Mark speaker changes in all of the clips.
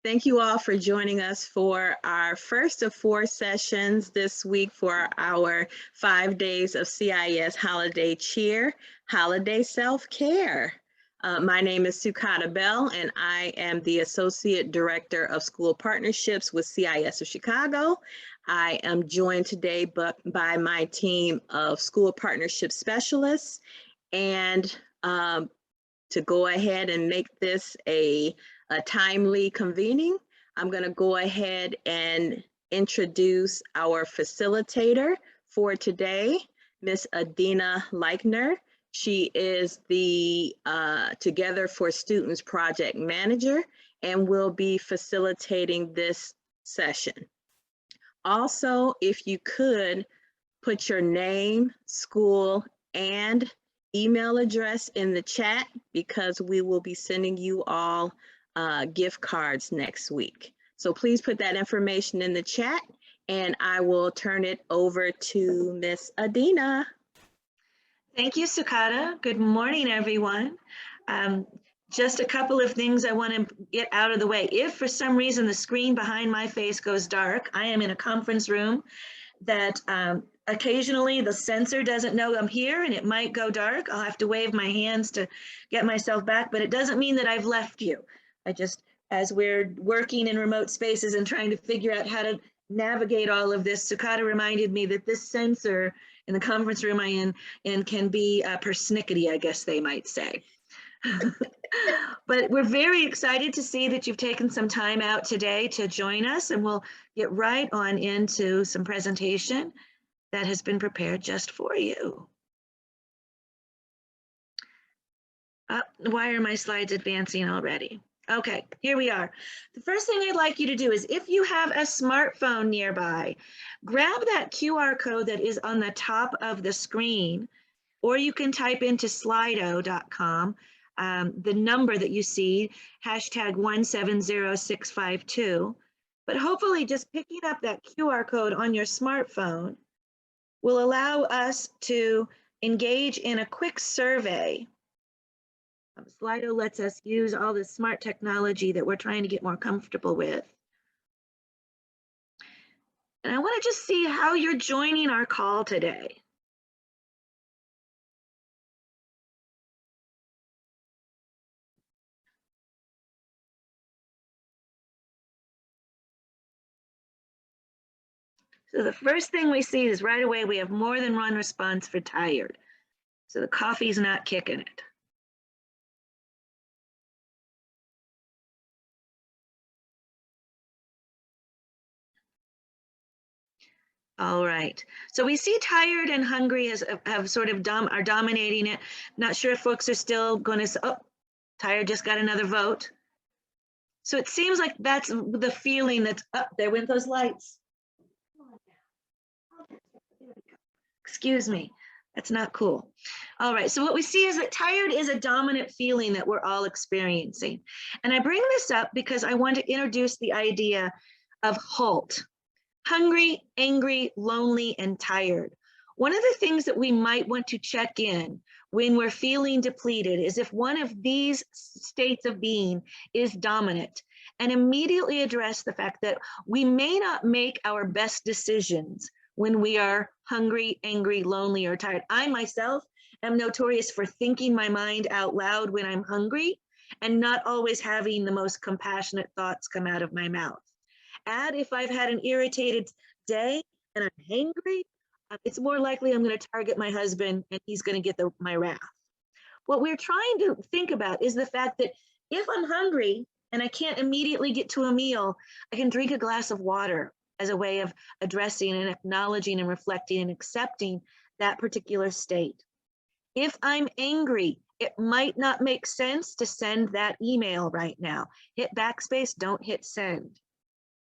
Speaker 1: Thank you all for joining us for our first of 4 sessions this week for our 5 days of CIS Holiday Cheer, Holiday Self-Care. My name is Sukata Bell, and I am the Associate Director of School Partnerships with CIS of Chicago. I am joined today by my team of School Partnership Specialists, and to go ahead and make this a timely convening, I'm going to go ahead and introduce our facilitator for today, Ms. Adenia Leichner. She is the Together for Students project manager and will be facilitating this session. Also, if you could put your name, school, and email address in the chat, because we will be sending you all gift cards next week. So please put that information in the chat, and I will turn it over to Miss Adenia.
Speaker 2: Thank you, Sukata. Good morning, everyone. Just a couple of things I want to get out of the way. If for some reason the screen behind my face goes dark, I am in a conference room that occasionally the sensor doesn't know I'm here and it might go dark. I'll have to wave my hands to get myself back, but it doesn't mean that I've left you. As we're working in remote spaces and trying to figure out how to navigate all of this, Sukata reminded me that this sensor in the conference room I'm in can be persnickety, I guess they might say. But we're very excited to see that you've taken some time out today to join us, and we'll get right on into some presentation that has been prepared just for you. Why are my slides advancing already? Okay, here we are. The first thing I'd like you to do is, if you have a smartphone nearby, grab that QR code that is on the top of the screen, or you can type into slido.com the number that you see, #170652. But hopefully just picking up that QR code on your smartphone will allow us to engage in a quick survey. Slido lets us use all the smart technology that we're trying to get more comfortable with. And I want to just see how you're joining our call today. So the first thing we see is right away we have more than one response for tired. So the coffee's not kicking it. All right, so we see tired and hungry have sort of are dominating it. Not sure if folks are still going to, oh, tired just got another vote. So it seems like that's the feeling that's up there with those lights. Excuse me, that's not cool. All right, so what we see is that tired is a dominant feeling that we're all experiencing. And I bring this up because I want to introduce the idea of HALT. Hungry, angry, lonely, and tired. One of the things that we might want to check in when we're feeling depleted is if one of these states of being is dominant, and immediately address the fact that we may not make our best decisions when we are hungry, angry, lonely, or tired. I myself am notorious for thinking my mind out loud when I'm hungry and not always having the most compassionate thoughts come out of my mouth. Add if I've had an irritated day and I'm hangry, it's more likely I'm going to target my husband and he's going to get my wrath. What we're trying to think about is the fact that if I'm hungry and I can't immediately get to a meal, I can drink a glass of water as a way of addressing and acknowledging and reflecting and accepting that particular state. If I'm angry, it might not make sense to send that email right now. Hit backspace, don't hit send.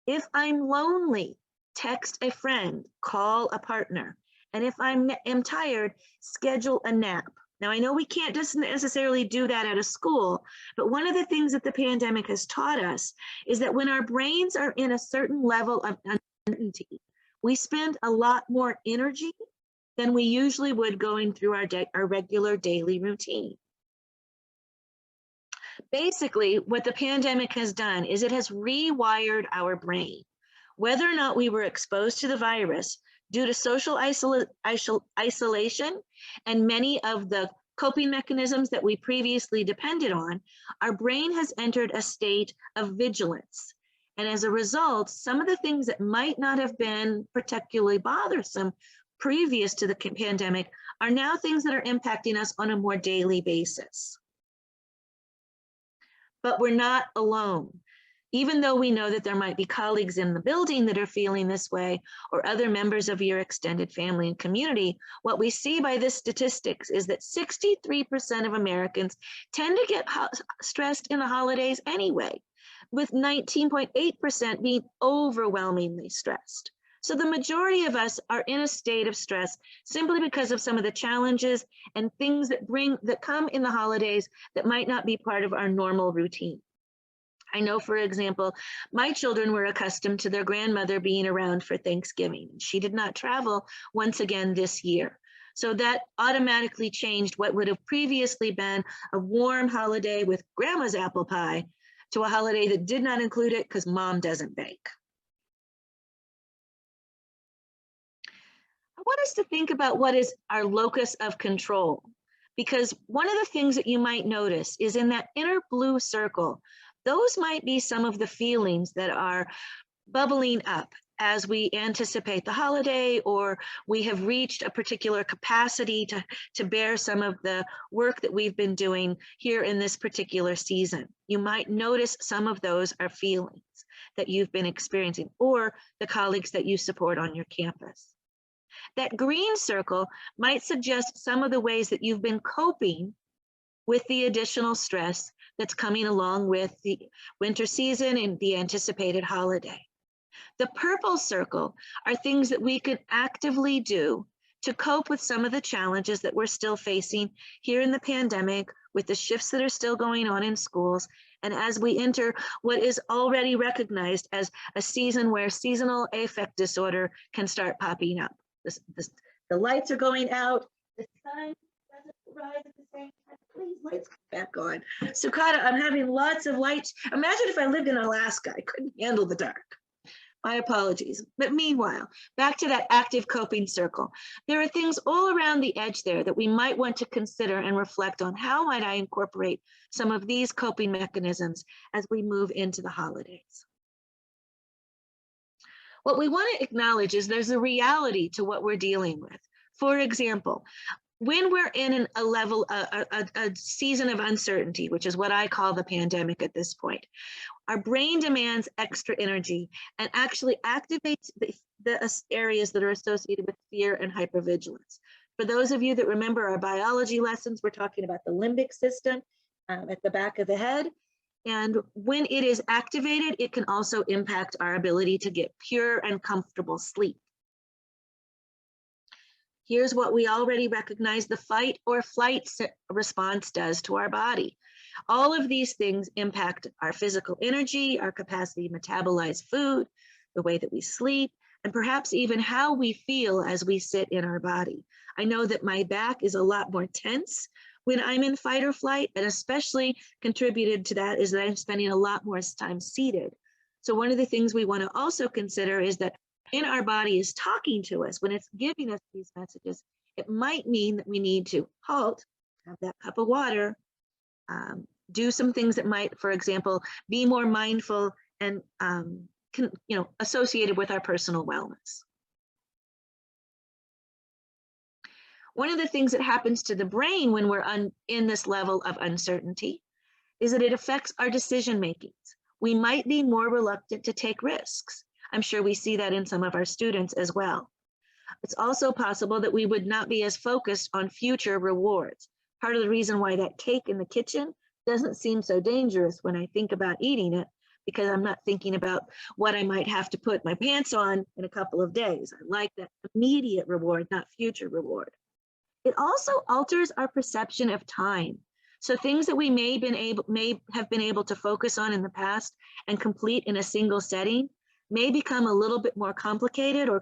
Speaker 2: If I'm lonely, text a friend, call a partner. And if I am tired, schedule a nap. Now, I know we can't just necessarily do that at a school, but one of the things that the pandemic has taught us is that when our brains are in a certain level of uncertainty, we spend a lot more energy than we usually would going through our regular daily routine. Basically, what the pandemic has done is it has rewired our brain. Whether or not we were exposed to the virus due to social isolation and many of the coping mechanisms that we previously depended on, our brain has entered a state of vigilance. And as a result, some of the things that might not have been particularly bothersome previous to the pandemic are now things that are impacting us on a more daily basis. But we're not alone. Even though we know that there might be colleagues in the building that are feeling this way, or other members of your extended family and community, what we see by this statistics is that 63% of Americans tend to get stressed in the holidays anyway, with 19.8% being overwhelmingly stressed. So the majority of us are in a state of stress simply because of some of the challenges and things that come in the holidays that might not be part of our normal routine. I know, for example, my children were accustomed to their grandmother being around for Thanksgiving. She did not travel once again this year. So that automatically changed what would have previously been a warm holiday with grandma's apple pie to a holiday that did not include it because mom doesn't bake. I want us to think about what is our locus of control, because one of the things that you might notice is in that inner blue circle, those might be some of the feelings that are bubbling up as we anticipate the holiday, or we have reached a particular capacity to bear some of the work that we've been doing here in this particular season. You might notice some of those are feelings that you've been experiencing, or the colleagues that you support on your campus. That green circle might suggest some of the ways that you've been coping with the additional stress that's coming along with the winter season and the anticipated holiday. The purple circle are things that we could actively do to cope with some of the challenges that we're still facing here in the pandemic, with the shifts that are still going on in schools, and as we enter what is already recognized as a season where seasonal affect disorder can start popping up. The lights are going out, the sun doesn't rise at the same time. Please, lights come back on. Sukata, I'm having lots of lights. Imagine if I lived in Alaska, I couldn't handle the dark. My apologies. But meanwhile, back to that active coping circle. There are things all around the edge there that we might want to consider and reflect on. How might I incorporate some of these coping mechanisms as we move into the holidays? What we want to acknowledge is there's a reality to what we're dealing with. For example, when we're in a season of uncertainty, which is what I call the pandemic at this point, our brain demands extra energy and actually activates the areas that are associated with fear and hypervigilance. For those of you that remember our biology lessons, we're talking about the limbic system at the back of the head. And when it is activated, it can also impact our ability to get pure and comfortable sleep. Here's what we already recognize the fight or flight response does to our body. All of these things impact our physical energy, our capacity to metabolize food, the way that we sleep, and perhaps even how we feel as we sit in our body. I know that my back is a lot more tense when I'm in fight or flight, and especially contributed to that is that I'm spending a lot more time seated. So one of the things we want to also consider is that when our body is talking to us, when it's giving us these messages, it might mean that we need to halt, have that cup of water, do some things that might, for example, be more mindful and associated with our personal wellness. One of the things that happens to the brain when we're in this level of uncertainty is that it affects our decision makings. We might be more reluctant to take risks. I'm sure we see that in some of our students as well. It's also possible that we would not be as focused on future rewards. Part of the reason why that cake in the kitchen doesn't seem so dangerous when I think about eating it, because I'm not thinking about what I might have to put my pants on in a couple of days. I like that immediate reward, not future reward. It also alters our perception of time. So things that we may have been able to focus on in the past and complete in a single setting may become a little bit more complicated, or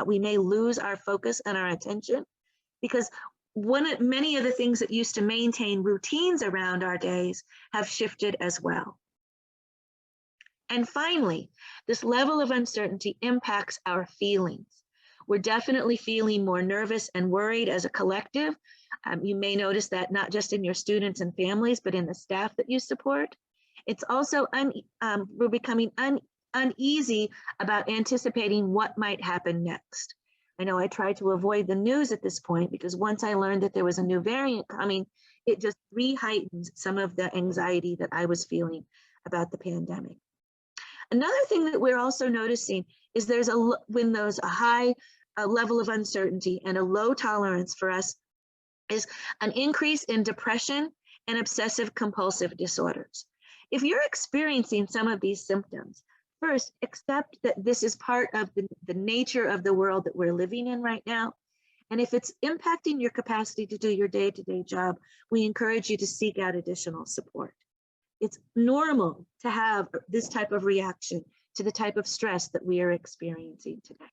Speaker 2: we may lose our focus and our attention, because many of the things that used to maintain routines around our days have shifted as well. And finally, this level of uncertainty impacts our feelings. We're definitely feeling more nervous and worried as a collective. You may notice that not just in your students and families, but in the staff that you support. It's also, we're becoming uneasy about anticipating what might happen next. I know I try to avoid the news at this point because once I learned that there was a new variant coming, it just re-heightened some of the anxiety that I was feeling about the pandemic. Another thing that we're also noticing is when there's a high level of uncertainty and a low tolerance for us is an increase in depression and obsessive compulsive disorders. If you're experiencing some of these symptoms, first, accept that this is part of the nature of the world that we're living in right now. And if it's impacting your capacity to do your day-to-day job, we encourage you to seek out additional support. It's normal to have this type of reaction to the type of stress that we are experiencing today.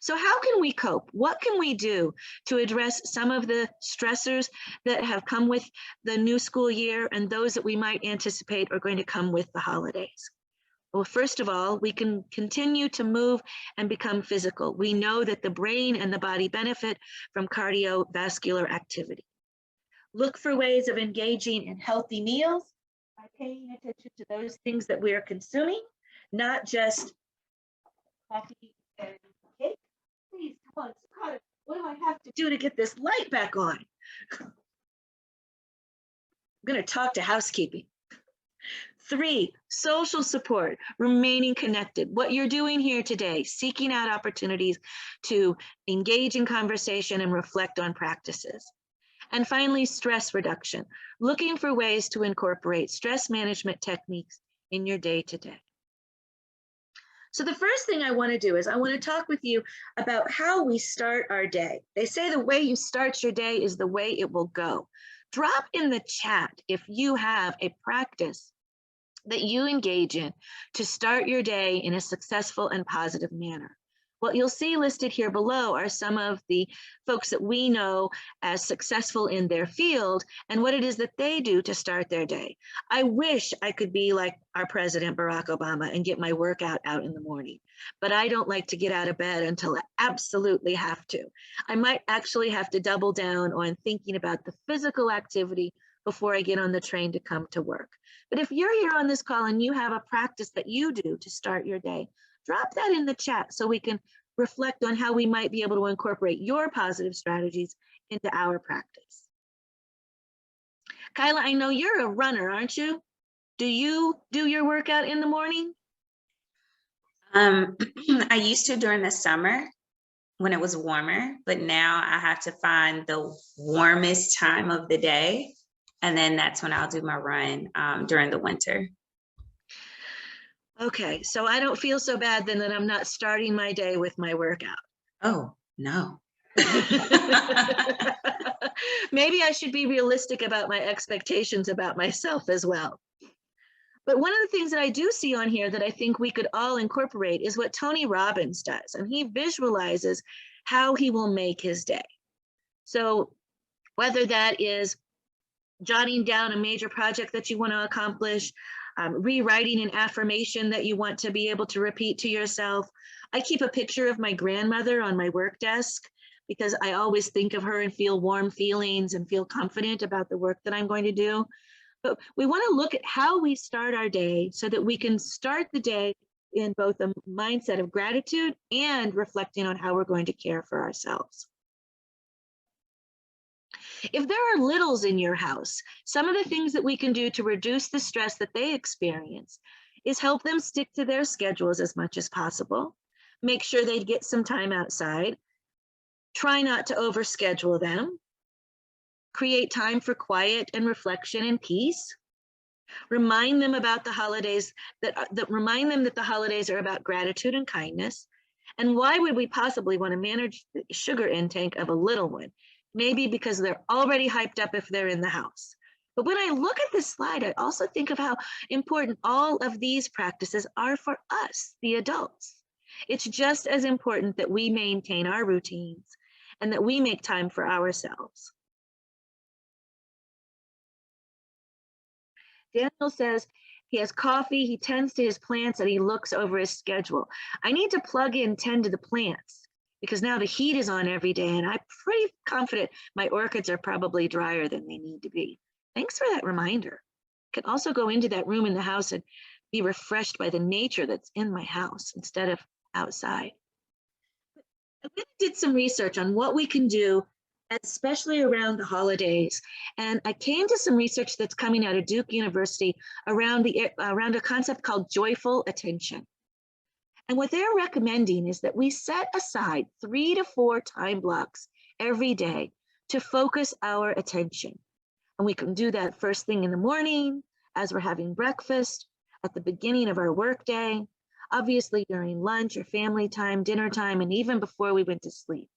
Speaker 2: So how can we cope? What can we do to address some of the stressors that have come with the new school year and those that we might anticipate are going to come with the holidays? Well, first of all, we can continue to move and become physical. We know that the brain and the body benefit from cardiovascular activity. Look for ways of engaging in healthy meals by paying attention to those things that we are consuming, not just coffee and cake. Please, come on, Scott, what do I have to do to get this light back on? I'm going to talk to housekeeping. 3, social support, remaining connected. What you're doing here today, seeking out opportunities to engage in conversation and reflect on practices. And finally, stress reduction, looking for ways to incorporate stress management techniques in your day-to-day. So the first thing I want to do is I want to talk with you about how we start our day. They say the way you start your day is the way it will go. Drop in the chat if you have a practice that you engage in to start your day in a successful and positive manner. What you'll see listed here below are some of the folks that we know as successful in their field and what it is that they do to start their day. I wish I could be like our president, Barack Obama, and get my workout out in the morning, but I don't like to get out of bed until I absolutely have to. I might actually have to double down on thinking about the physical activity before I get on the train to come to work. But if you're here on this call and you have a practice that you do to start your day, drop that in the chat so we can reflect on how we might be able to incorporate your positive strategies into our practice. Kyla, I know you're a runner, aren't you? Do you do your workout in the morning?
Speaker 3: I used to during the summer when it was warmer, but now I have to find the warmest time of the day. And then that's when I'll do my run during the winter.
Speaker 2: Okay, so I don't feel so bad then that I'm not starting my day with my workout.
Speaker 3: Oh, no.
Speaker 2: Maybe I should be realistic about my expectations about myself as well. But one of the things that I do see on here that I think we could all incorporate is what Tony Robbins does, and he visualizes how he will make his day. So whether that is jotting down a major project that you want to accomplish, rewriting an affirmation that you want to be able to repeat to yourself. I keep a picture of my grandmother on my work desk because I always think of her and feel warm feelings and feel confident about the work that I'm going to do. But we want to look at how we start our day so that we can start the day in both a mindset of gratitude and reflecting on how we're going to care for ourselves. If there are littles in your house, some of the things that we can do to reduce the stress that they experience is help them stick to their schedules as much as possible. Make sure they get some time outside. Try not to overschedule them. Create time for quiet and reflection and peace. Remind them about the holidays, remind them that the holidays are about gratitude and kindness. And why would we possibly want to manage the sugar intake of a little one? Maybe because they're already hyped up if they're in the house. But when I look at this slide, I also think of how important all of these practices are for us, the adults. It's just as important that we maintain our routines and that we make time for ourselves. Daniel says he has coffee, he tends to his plants, and he looks over his schedule. I need to plug in 10 to the plants because now the heat is on every day, and I'm pretty confident my orchids are probably drier than they need to be. Thanks for that reminder. I can also go into that room in the house and be refreshed by the nature that's in my house instead of outside. I did some research on what we can do, especially around the holidays. And I came to some research that's coming out of Duke University around a concept called joyful attention. And what they're recommending is that we set aside 3 to 4 time blocks every day to focus our attention. And we can do that first thing in the morning, as we're having breakfast, at the beginning of our workday, obviously during lunch or family time, dinner time, and even before we went to sleep.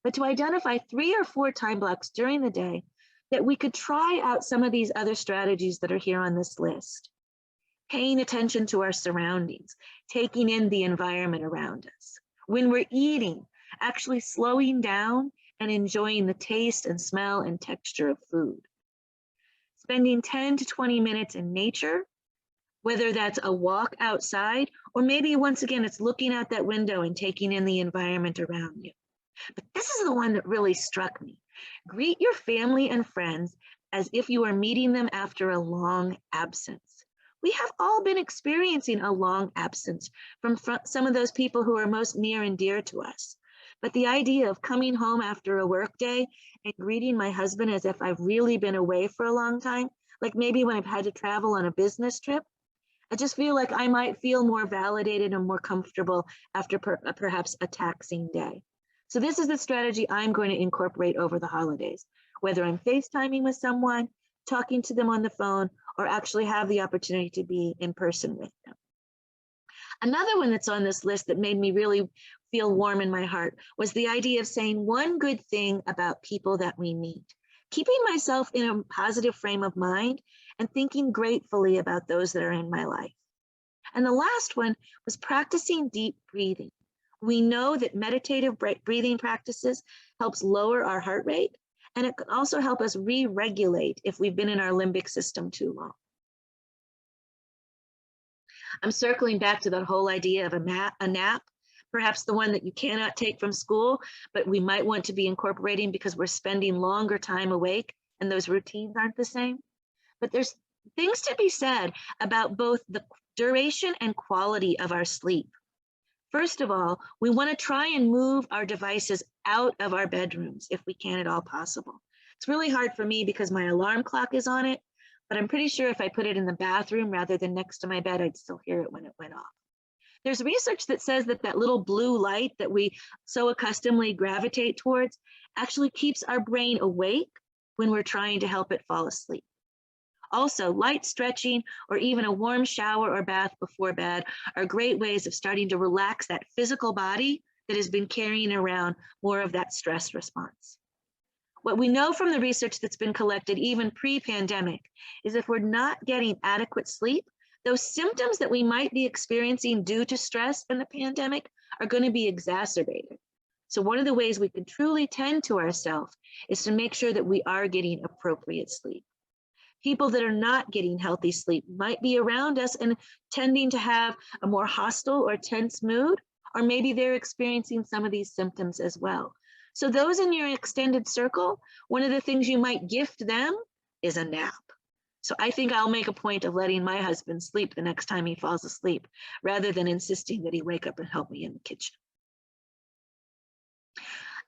Speaker 2: But to identify 3 or 4 time blocks during the day that we could try out some of these other strategies that are here on this list. Paying attention to our surroundings, taking in the environment around us. When we're eating, actually slowing down and enjoying the taste and smell and texture of food. Spending 10 to 20 minutes in nature, whether that's a walk outside, or maybe once again, it's looking out that window and taking in the environment around you. But this is the one that really struck me. Greet your family and friends as if you are meeting them after a long absence. We have all been experiencing a long absence from some of those people who are most near and dear to us. But the idea of coming home after a work day and greeting my husband as if I've really been away for a long time, like maybe when I've had to travel on a business trip, I just feel like I might feel more validated and more comfortable after perhaps a taxing day. So this is the strategy I'm going to incorporate over the holidays, whether I'm FaceTiming with someone, talking to them on the phone, or actually have the opportunity to be in person with them. Another one that's on this list that made me really feel warm in my heart was the idea of saying one good thing about people that we meet, keeping myself in a positive frame of mind and thinking gratefully about those that are in my life. And the last one was practicing deep breathing. We know that meditative breathing practices helps lower our heart rate, and it can also help us re-regulate if we've been in our limbic system too long. I'm circling back to that whole idea of a nap, perhaps the one that you cannot take from school, but we might want to be incorporating because we're spending longer time awake and those routines aren't the same. But there's things to be said about both the duration and quality of our sleep. First of all, we want to try and move our devices out of our bedrooms if we can at all possible. It's really hard for me because my alarm clock is on it, but I'm pretty sure if I put it in the bathroom rather than next to my bed, I'd still hear it when it went off. There's research that says that that little blue light that we so accustomedly gravitate towards actually keeps our brain awake when we're trying to help it fall asleep. Also, light stretching or even a warm shower or bath before bed are great ways of starting to relax that physical body that has been carrying around more of that stress response. What we know from the research that's been collected even pre-pandemic is if we're not getting adequate sleep, those symptoms that we might be experiencing due to stress in the pandemic are going to be exacerbated. So one of the ways we can truly tend to ourselves is to make sure that we are getting appropriate sleep. People that are not getting healthy sleep might be around us and tending to have a more hostile or tense mood, or maybe they're experiencing some of these symptoms as well. So those in your extended circle, one of the things you might gift them is a nap. So I think I'll make a point of letting my husband sleep the next time he falls asleep, rather than insisting that he wake up and help me in the kitchen.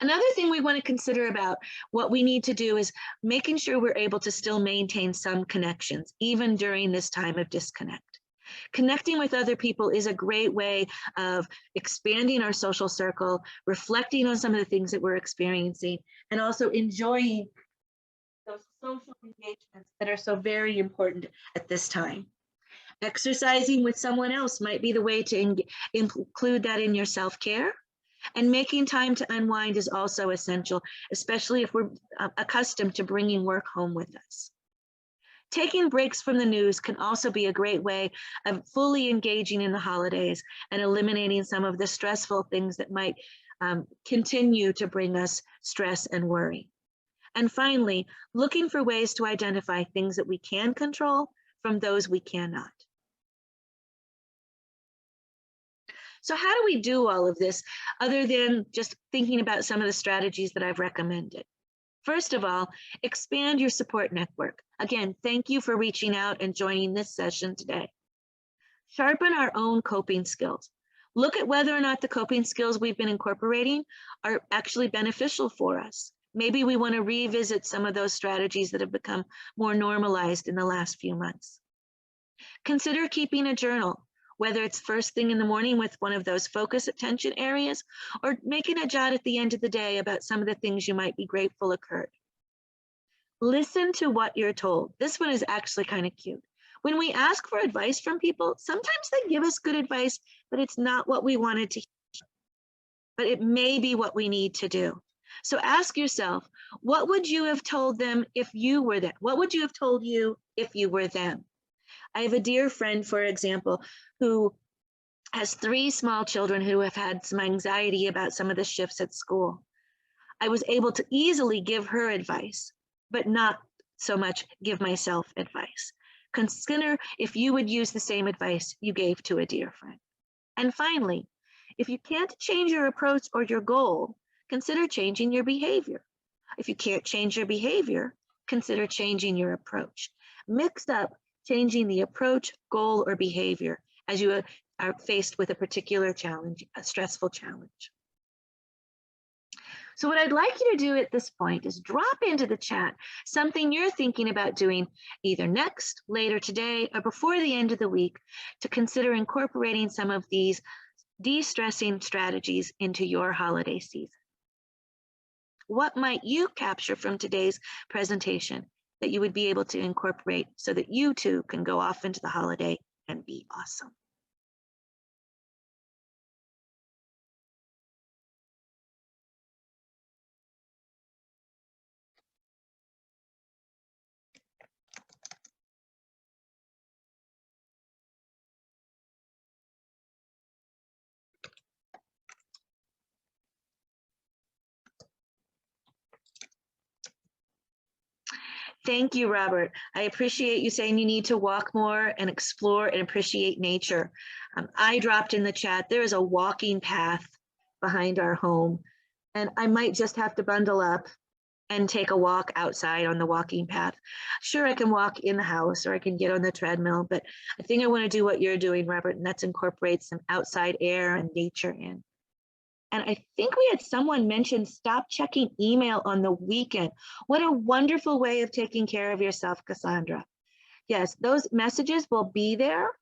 Speaker 2: Another thing we want to consider about what we need to do is making sure we're able to still maintain some connections, even during this time of disconnect. Connecting with other people is a great way of expanding our social circle, reflecting on some of the things that we're experiencing, and also enjoying those social engagements that are so very important at this time. Exercising with someone else might be the way to include that in your self-care. And making time to unwind is also essential, especially if we're accustomed to bringing work home with us. Taking breaks from the news can also be a great way of fully engaging in the holidays and eliminating some of the stressful things that might continue to bring us stress and worry. And finally, looking for ways to identify things that we can control from those we cannot. So how do we do all of this other than just thinking about some of the strategies that I've recommended? First of all, expand your support network. Again, thank you for reaching out and joining this session today. Sharpen our own coping skills. Look at whether or not the coping skills we've been incorporating are actually beneficial for us. Maybe we want to revisit some of those strategies that have become more normalized in the last few months. Consider keeping a journal, whether it's first thing in the morning with one of those focus attention areas, or making a jot at the end of the day about some of the things you might be grateful occurred. Listen to what you're told. This one is actually kind of cute. When we ask for advice from people, sometimes they give us good advice, but it's not what we wanted to hear. But it may be what we need to do. So ask yourself, what would you have told them if you were them? What would you have told you if you were them? I have a dear friend, for example, who has 3 small children who have had some anxiety about some of the shifts at school. I was able to easily give her advice, but not so much give myself advice. Consider if you would use the same advice you gave to a dear friend. And finally, if you can't change your approach or your goal, consider changing your behavior. If you can't change your behavior, consider changing your approach. Mix up changing the approach, goal, or behavior as you are faced with a particular challenge, a stressful challenge. So what I'd like you to do at this point is drop into the chat something you're thinking about doing either next, later today, or before the end of the week to consider incorporating some of these de-stressing strategies into your holiday season. What might you capture from today's presentation that you would be able to incorporate so that you too can go off into the holiday and be awesome? Thank you, Robert. I appreciate you saying you need to walk more and explore and appreciate nature. I dropped in the chat, there is a walking path behind our home, and I might just have to bundle up and take a walk outside on the walking path. Sure, I can walk in the house or I can get on the treadmill, but I think I want to do what you're doing, Robert, and that's incorporate some outside air and nature in. And I think we had someone mention stop checking email on the weekend. What a wonderful way of taking care of yourself, Cassandra. Yes, those messages will be there,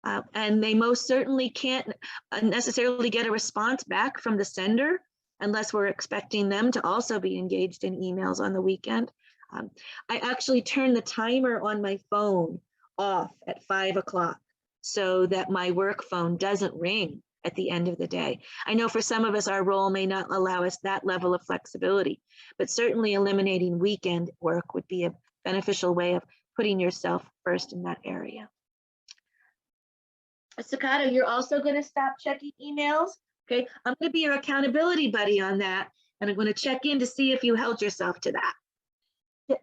Speaker 2: and they most certainly can't necessarily get a response back from the sender unless we're expecting them to also be engaged in emails on the weekend. I actually turn the timer on my phone off at 5 o'clock so that my work phone doesn't ring at the end of the day. I know for some of us, our role may not allow us that level of flexibility, but certainly eliminating weekend work would be a beneficial way of putting yourself first in that area. Staccato, you're also going to stop checking emails. Okay, I'm going to be your accountability buddy on that, and I'm going to check in to see if you held yourself to that.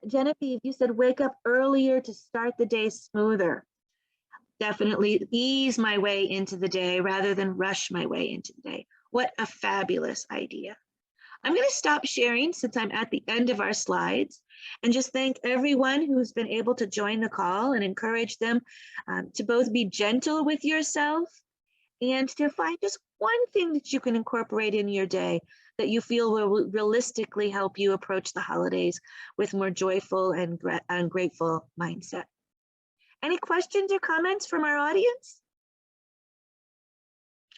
Speaker 2: Genevieve, you said wake up earlier to start the day smoother. Definitely ease my way into the day rather than rush my way into the day. What a fabulous idea. I'm going to stop sharing since I'm at the end of our slides and just thank everyone who's been able to join the call and encourage them to both be gentle with yourself and to find just one thing that you can incorporate in your day that you feel will realistically help you approach the holidays with more joyful and grateful mindset. Any questions or comments from our audience?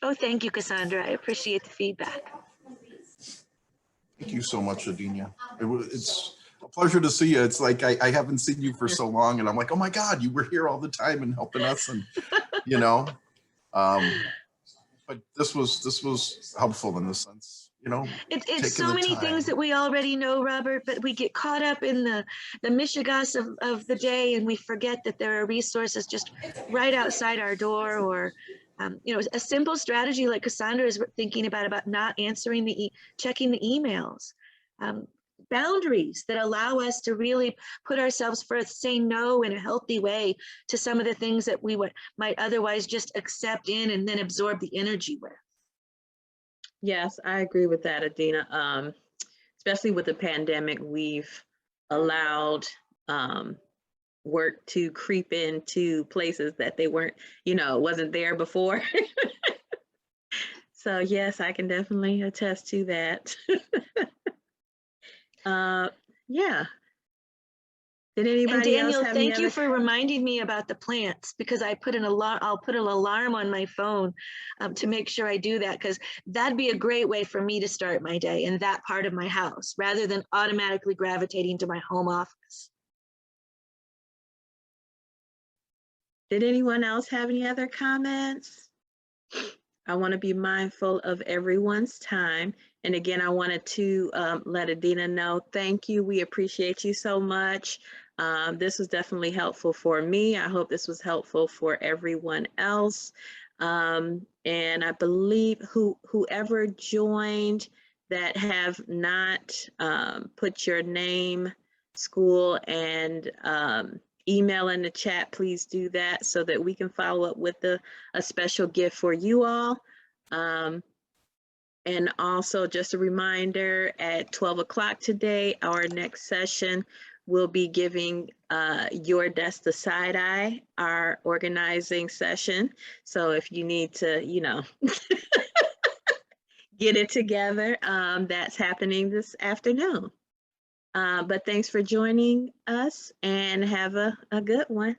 Speaker 2: Oh, thank you, Cassandra. I appreciate the feedback.
Speaker 4: Thank you so much, Adenia. It's a pleasure to see you. It's like I haven't seen you for so long, and I'm like, oh my God, you were here all the time and helping us, and you know. But this was helpful in the sense, you know.
Speaker 2: It's so many things that we already know, Robert, but we get caught up in the mishigas of the day, and we forget that there are resources just right outside our door or You know, a simple strategy like Cassandra is thinking about not answering checking the emails. Boundaries that allow us to really put ourselves first, say no in a healthy way to some of the things that we might otherwise just accept in and then absorb the energy with.
Speaker 1: Yes, I agree with that, Adina. Especially with the pandemic, we've allowed work to creep into places that they weren't, wasn't there before. So yes, I can definitely attest to that. Yeah. Did
Speaker 2: And
Speaker 1: anybody else
Speaker 2: Daniel,
Speaker 1: have any
Speaker 2: thank you
Speaker 1: other?
Speaker 2: for reminding me about the plants, because I put an alarm. I'll put an alarm on my phone to make sure I do that, because that'd be a great way for me to start my day in that part of my house, rather than automatically gravitating to my home office.
Speaker 1: Did anyone else have any other comments? I want to be mindful of everyone's time. And again, I wanted to let Adina know, thank you. We appreciate you so much. This was definitely helpful for me. I hope this was helpful for everyone else. And I believe whoever joined that have not put your name, school, and email in the chat, please do that so that we can follow up with a special gift for you all. And also just a reminder, at 12 o'clock today, our next session will be giving Your Desk the Side Eye, our organizing session. So if you need to, get it together, that's happening this afternoon. But thanks for joining us, and have a good one.